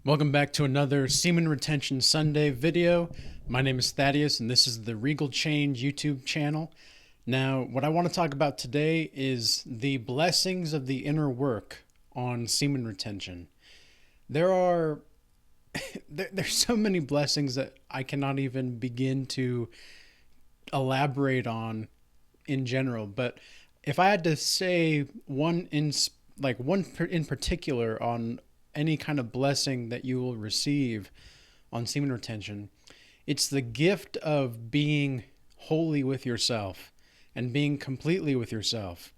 Welcome back to another Semen Retention Sunday video. My name is Thaddeus and this is the Regal Change YouTube channel. Now, what I want to talk about today is the blessings of the inner work on semen retention. There are there's so many blessings that I cannot even begin to elaborate on in general, but if I had to say one in particular on any kind of blessing that you will receive on semen retention, it's the gift of being wholly with yourself and being completely with yourself.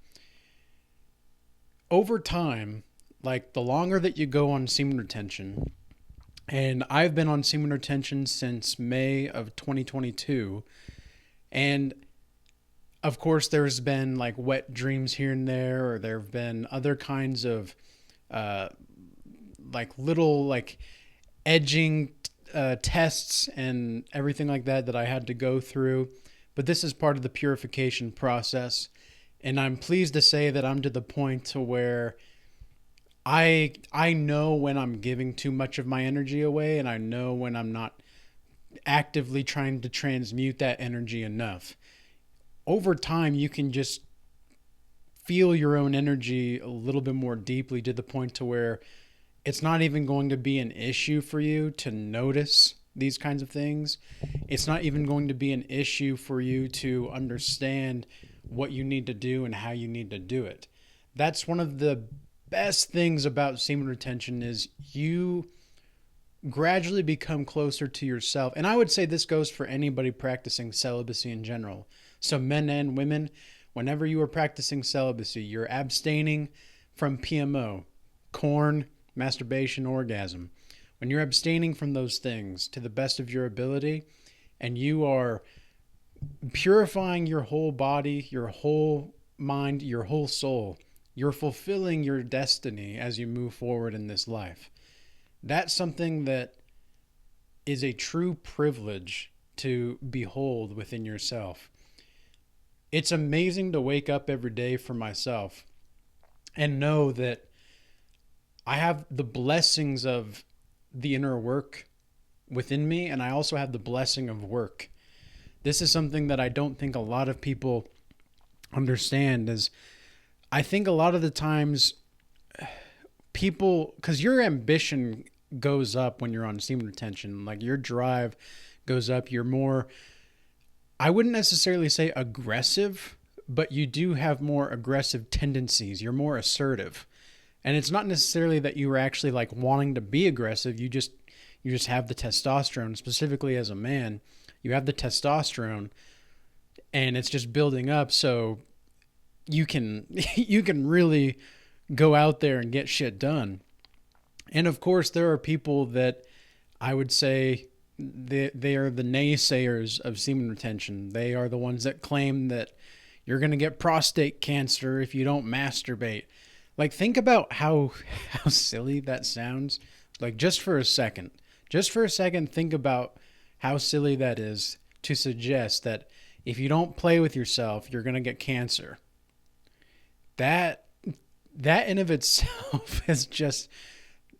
Over time, like the longer that you go on semen retention, and I've been on semen retention since May of 2022, and of course there's been like wet dreams here and there, or there have been other kinds of uh, little edging tests and everything like that I had to go through. But this is part of the purification process, and I'm pleased to say that I'm to the point to where I know when I'm giving too much of my energy away, and I know when I'm not actively trying to transmute that energy enough. Over time, you can just feel your own energy a little bit more deeply, to the point to where it's not even going to be an issue for you to notice these kinds of things. It's not even going to be an issue for you to understand what you need to do and how you need to do it. That's one of the best things about semen retention, is you gradually become closer to yourself. And I would say this goes for anybody practicing celibacy in general. So men and women, whenever you are practicing celibacy, you're abstaining from PMO, corn, masturbation, orgasm. When you're abstaining from those things to the best of your ability, and you are purifying your whole body, your whole mind, your whole soul, you're fulfilling your destiny as you move forward in this life. That's something that is a true privilege to behold within yourself. It's amazing to wake up every day for myself and know that I have the blessings of the inner work within me, and I also have the blessing of work. This is something that I don't think a lot of people understand. Is I think a lot of the times people, because your ambition goes up when you're on semen retention, like your drive goes up. You're more, I wouldn't necessarily say aggressive, but you do have more aggressive tendencies. You're more assertive. And it's not necessarily that you were actually like wanting to be aggressive. You just have the testosterone. Specifically as a man, you have the testosterone, and it's just building up. So you can you can really go out there and get shit done. And of course, there are people that I would say they are the naysayers of semen retention. They are the ones that claim that you're going to get prostate cancer if you don't masturbate. Like, think about how silly that sounds. Like, just for a second, think about how silly that is, to suggest that if you don't play with yourself, you're gonna get cancer. That that in of itself is just,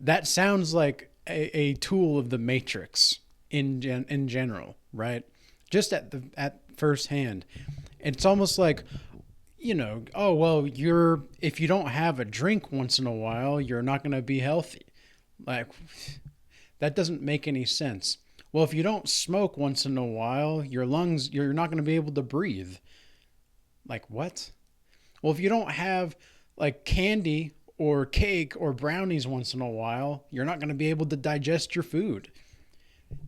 that sounds like a tool of the Matrix in general, right? Just at first hand, it's almost like, oh well, if you don't have a drink once in a while, you're not going to be healthy. Like, that doesn't make any sense. Well, if you don't smoke once in a while, you're not going to be able to breathe. Like, what? Well, if you don't have like candy or cake or brownies once in a while, you're not going to be able to digest your food.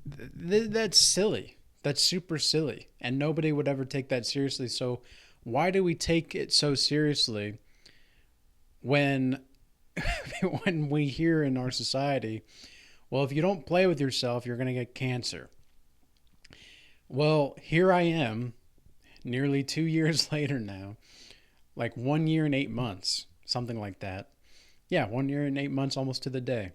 That's silly. That's super silly. And nobody would ever take that seriously. So why do we take it so seriously when when we hear in our society, well, if you don't play with yourself, you're going to get cancer? Well, here I am, nearly 2 years later now, like 1 year and 8 months, something like that. Yeah, 1 year and 8 months, almost to the day.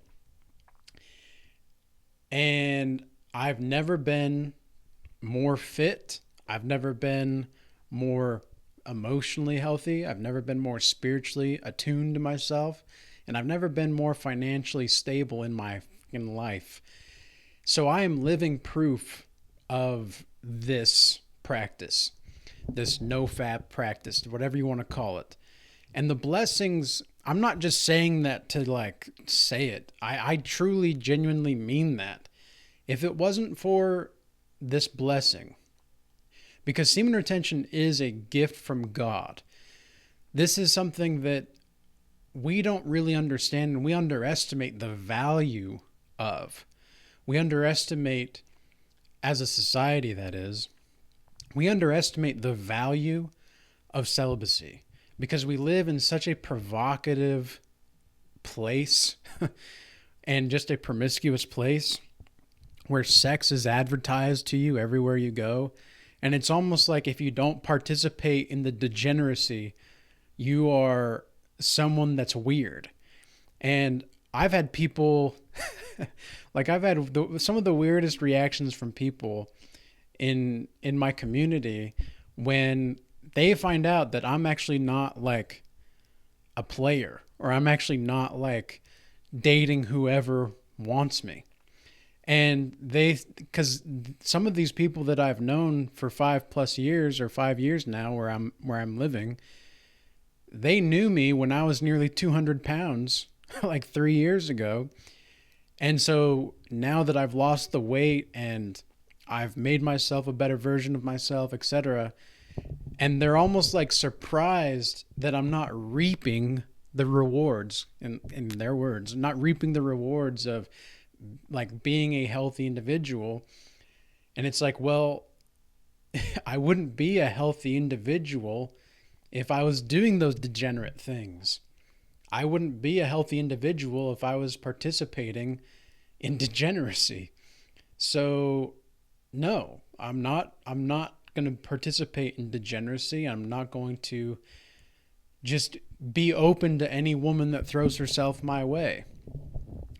And I've never been more fit. I've never been more emotionally healthy. I've never been more spiritually attuned to myself. And I've never been more financially stable in my in life. So I am living proof of this practice, this no fap practice, whatever you want to call it. And the blessings, I'm not just saying that to like say it. I truly, genuinely mean that. If it wasn't for this blessing, because semen retention is a gift from God, this is something that we don't really understand, and we underestimate the value of. We underestimate, as a society that is, we underestimate the value of celibacy because we live in such a provocative place and just a promiscuous place where sex is advertised to you everywhere you go. And it's almost like if you don't participate in the degeneracy, you are someone that's weird. And I've had people, like I've had some of the weirdest reactions from people in my community when they find out that I'm actually not like a player, or I'm actually not like dating whoever wants me. And because some of these people that I've known for 5+ years or 5 years now where I'm living, they knew me when I was nearly 200 pounds like 3 years ago. And so now that I've lost the weight and I've made myself a better version of myself, etc., and they're almost like surprised that I'm not reaping the rewards, in their words, not reaping the rewards of like being a healthy individual. And it's like, well, I wouldn't be a healthy individual if I was doing those degenerate things. I wouldn't be a healthy individual if I was participating in degeneracy. So no, I'm not going to participate in degeneracy. I'm not going to just be open to any woman that throws herself my way.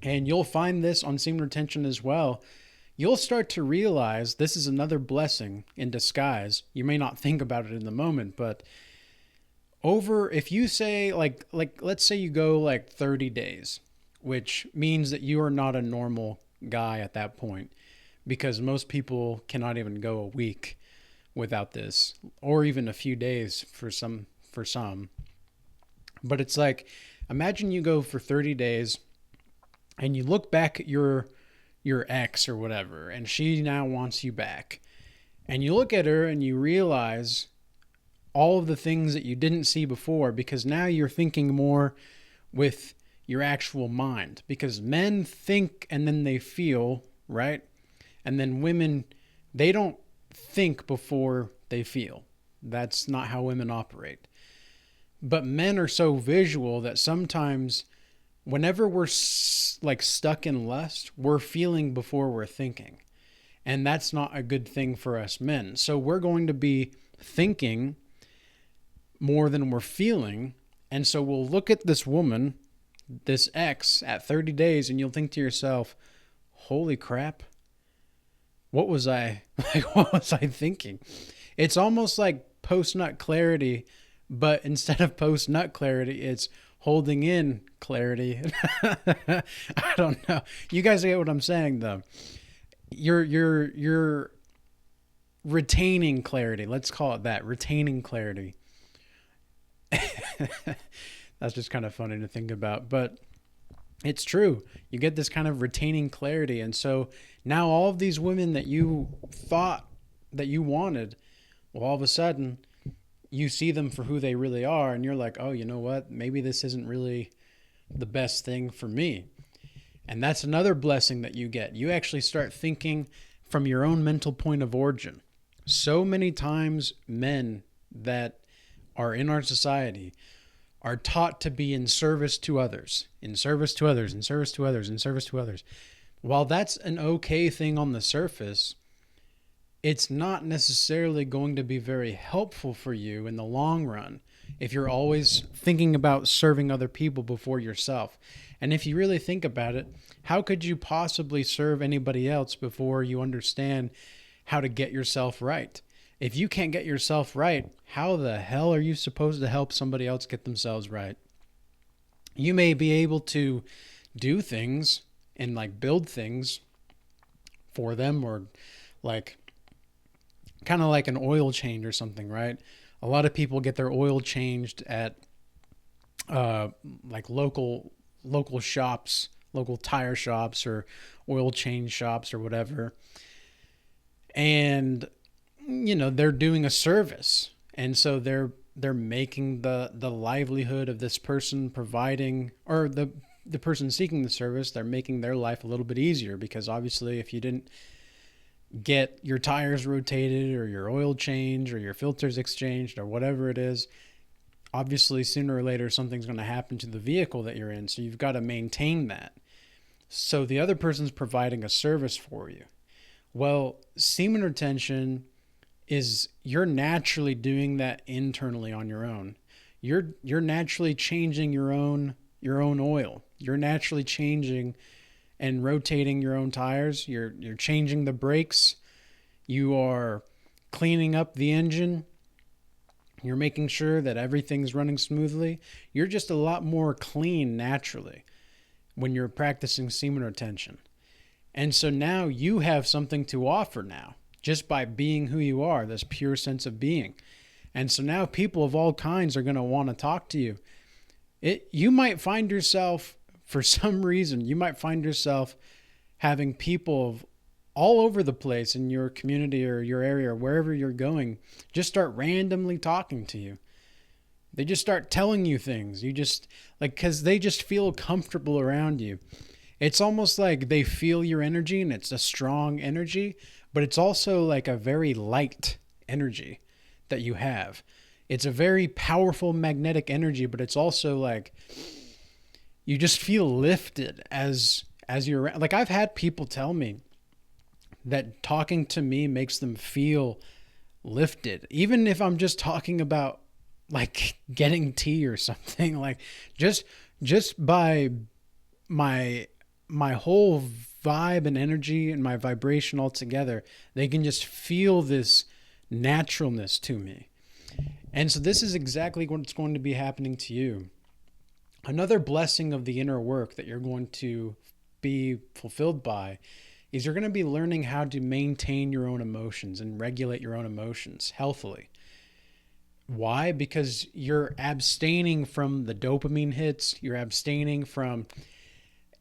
And you'll find this on semen retention as well. You'll start to realize this is another blessing in disguise. You may not think about it in the moment, but if you say like let's say you go like 30 days, which means that you are not a normal guy at that point, because most people cannot even go a week without this, or even a few days for some. But it's like, imagine you go for 30 days and you look back at your ex or whatever, and she now wants you back. And you look at her and you realize all of the things that you didn't see before, because now you're thinking more with your actual mind. Because men think and then they feel, right? And then women, they don't think before they feel. That's not how women operate. But men are so visual that sometimes whenever we're like stuck in lust, we're feeling before we're thinking. And that's not a good thing for us men. So we're going to be thinking more than we're feeling. And so we'll look at this woman, this ex, at 30 days, and you'll think to yourself, holy crap, what was I thinking? It's almost like post-nut clarity, but instead of post-nut clarity, it's holding in clarity. I don't know. You guys get what I'm saying, though. You're retaining clarity. Let's call it that. Retaining clarity. That's just kind of funny to think about, but it's true. You get this kind of retaining clarity. And so now all of these women that you thought that you wanted, well, all of a sudden you see them for who they really are. And you're like, oh, you know what? Maybe this isn't really the best thing for me. And that's another blessing that you get. You actually start thinking from your own mental point of origin. So many times men that are in our society are taught to be in service to others, in service to others, in service to others, in service to others. While that's an okay thing on the surface, it's not necessarily going to be very helpful for you in the long run if you're always thinking about serving other people before yourself. And if you really think about it, how could you possibly serve anybody else before you understand how to get yourself right? If you can't get yourself right, how the hell are you supposed to help somebody else get themselves right? You may be able to do things and like build things for them, or like kind of like an oil change or something, right? A lot of people get their oil changed at uh, like local shops, local tire shops, or oil change shops or whatever. And they're doing a service, and so they're making the livelihood of this person providing, or the person seeking the service, they're making their life a little bit easier, because obviously if you didn't get your tires rotated or your oil change or your filters exchanged or whatever it is, obviously sooner or later something's going to happen to the vehicle that you're in, so you've got to maintain that. So the other person's providing a service for you. Well, semen retention is, you're naturally doing that internally on your own. You're naturally changing your own oil. You're naturally changing and rotating your own tires. You're changing the brakes. You are cleaning up the engine. You're making sure that everything's running smoothly. You're just a lot more clean naturally when you're practicing semen retention. And so now you have something to offer now, just by being who you are, this pure sense of being. And so now people of all kinds are going to want to talk to you. You might find yourself, for some reason, you might find yourself having people of all over the place in your community or your area or wherever you're going just start randomly talking to you. They just start telling you things. You just, like, because they just feel comfortable around you. It's almost like they feel your energy, and it's a strong energy, but it's also like a very light energy that you have. It's a very powerful magnetic energy, but it's also like you just feel lifted as you're around. Like, I've had people tell me that talking to me makes them feel lifted, even if I'm just talking about like getting tea or something. Like just by my whole vibe and energy and my vibration all together, they can just feel this naturalness to me. And so this is exactly what's going to be happening to you. Another blessing of the inner work that you're going to be fulfilled by is you're going to be learning how to maintain your own emotions and regulate your own emotions healthily. Why? Because you're abstaining from the dopamine hits, you're abstaining from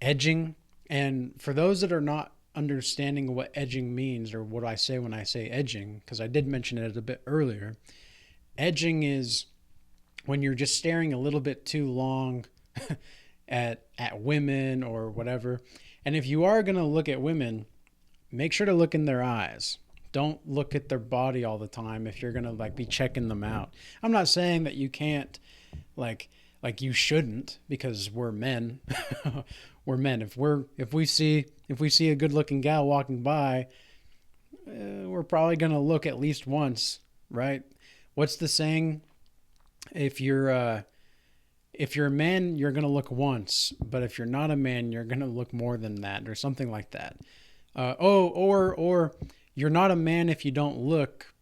edging. And for those that are not understanding what edging means, or what I say when I say edging, because I did mention it a bit earlier, edging is when you're just staring a little bit too long at women or whatever. And if you are going to look at women, make sure to look in their eyes. Don't look at their body all the time if you're going to like be checking them out. I'm not saying that you can't, like you shouldn't, because we're men. We're men. If we see a good-looking gal walking by, we're probably going to look at least once, right? What's the saying? If you're a man, you're going to look once, but if you're not a man, you're going to look more than that, or something like that. Or you're not a man if you don't look,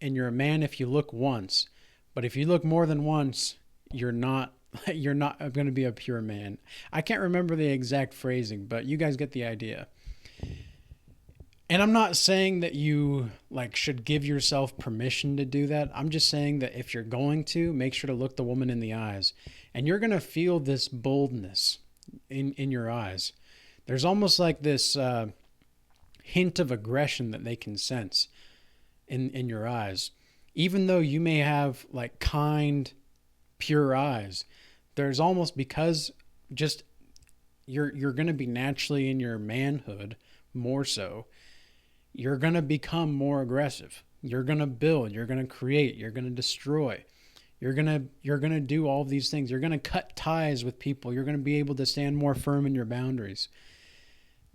and you're a man if you look once. But if you look more than once, you're not going to be a pure man. I can't remember the exact phrasing, but you guys get the idea. And I'm not saying that you like should give yourself permission to do that. I'm just saying that if you're going to, make sure to look the woman in the eyes, and you're going to feel this boldness in your eyes. There's almost like this hint of aggression that they can sense in your eyes. Even though you may have like kind, pure eyes, there's almost, because just you're going to be naturally in your manhood more so, you're going to become more aggressive. You're going to build, you're going to create, you're going to destroy. You're going to do all of these things. You're going to cut ties with people. You're going to be able to stand more firm in your boundaries.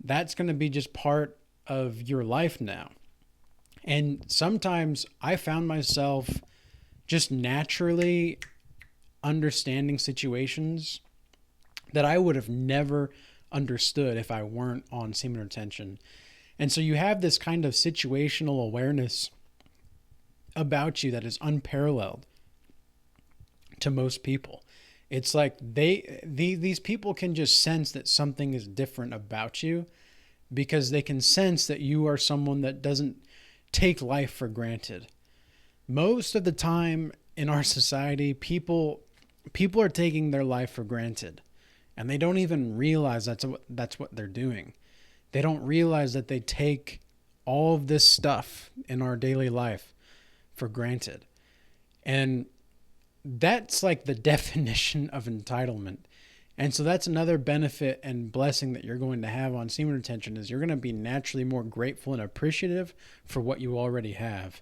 That's going to be just part of your life now. And sometimes I found myself just naturally understanding situations that I would have never understood if I weren't on semen retention. And so you have this kind of situational awareness about you that is unparalleled to most people. It's like these people can just sense that something is different about you because they can sense that you are someone that doesn't take life for granted. Most of the time in our society, people are taking their life for granted, and they don't even realize that's what they're doing. They don't realize that they take all of this stuff in our daily life for granted. And that's like the definition of entitlement. And so that's another benefit and blessing that you're going to have on semen retention is you're going to be naturally more grateful and appreciative for what you already have.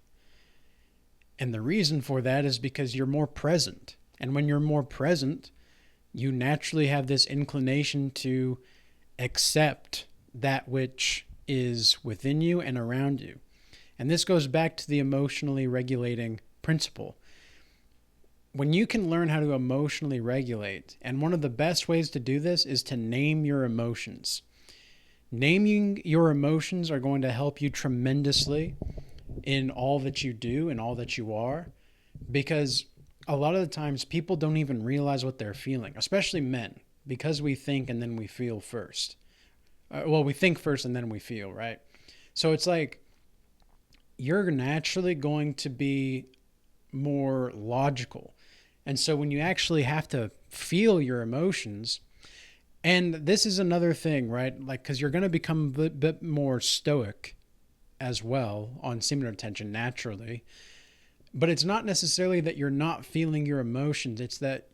And the reason for that is because you're more present. And when you're more present, you naturally have this inclination to accept that which is within you and around you. And this goes back to the emotionally regulating principle. When you can learn how to emotionally regulate, and one of the best ways to do this is to name your emotions. Naming your emotions are going to help you tremendously in all that you do and all that you are, because a lot of the times people don't even realize what they're feeling, especially men, because we think and then we feel first. We think first and then we feel, right? So it's like you're naturally going to be more logical. And so when you actually have to feel your emotions, and this is another thing, right? Like, because you're going to become a bit more stoic as well on semen retention naturally. But it's not necessarily that you're not feeling your emotions. It's that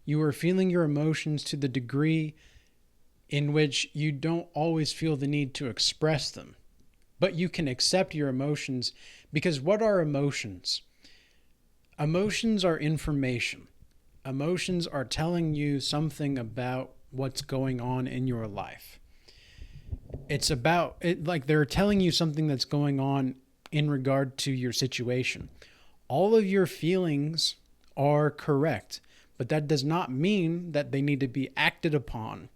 you are feeling your emotions to the degree in which you don't always feel the need to express them. But you can accept your emotions, because what are emotions? Emotions are information. Emotions are telling you something about what's going on in your life. It's about it, like they're telling you something that's going on in regard to your situation. All of your feelings are correct, but that does not mean that they need to be acted upon.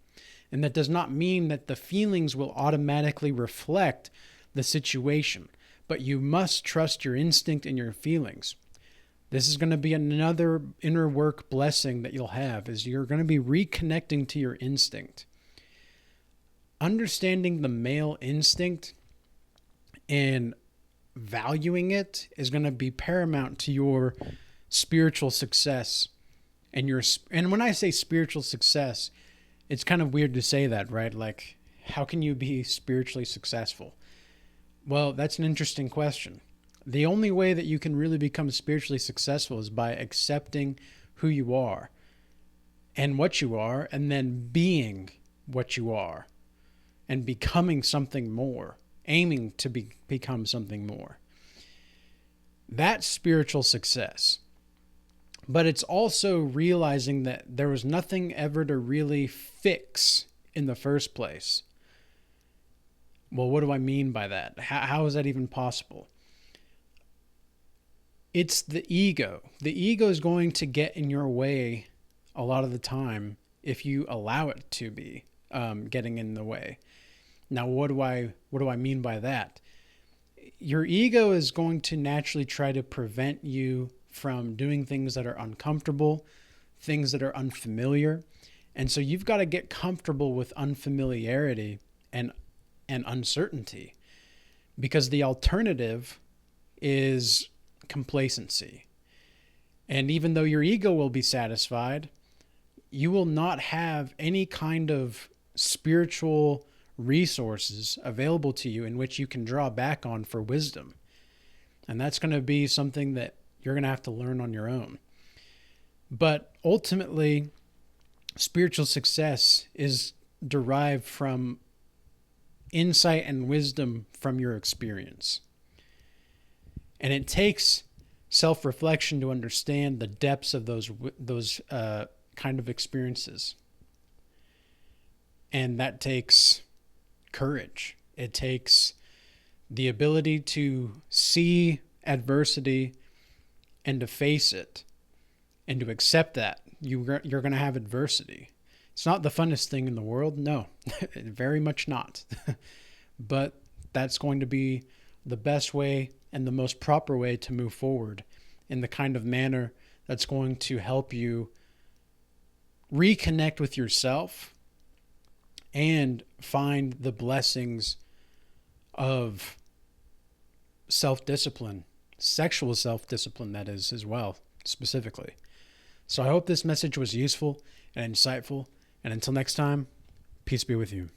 And that does not mean that the feelings will automatically reflect the situation. But you must trust your instinct and your feelings. This is going to be another inner work blessing that you'll have, is you're going to be reconnecting to your instinct. Understanding the male instinct and valuing it is going to be paramount to your spiritual success. And when I say spiritual success, it's kind of weird to say that, right? Like, how can you be spiritually successful? Well, that's an interesting question. The only way that you can really become spiritually successful is by accepting who you are and what you are, and then being what you are and becoming something more, aiming to become something more. That's spiritual success. But it's also realizing that there was nothing ever to really fix in the first place. Well, what do I mean by that? How is that even possible? It's the ego. The ego is going to get in your way a lot of the time if you allow it to be getting in the way. Now, what do I mean by that? Your ego is going to naturally try to prevent you from doing things that are uncomfortable, things that are unfamiliar. And so you've got to get comfortable with unfamiliarity and uncertainty, because the alternative is complacency. And even though your ego will be satisfied, you will not have any kind of spiritual resources available to you in which you can draw back on for wisdom. And that's going to be something that you're going to have to learn on your own. But ultimately, spiritual success is derived from insight and wisdom from your experience. And it takes self-reflection to understand the depths of those kind of experiences. And that takes courage. It takes the ability to see adversity and to face it and to accept that you're going to have adversity. It's not the funnest thing in the world. No, very much not. But that's going to be the best way and the most proper way to move forward in the kind of manner that's going to help you reconnect with yourself and find the blessings of self-discipline, sexual self-discipline, that is, as well, specifically. So I hope this message was useful and insightful. And until next time, peace be with you.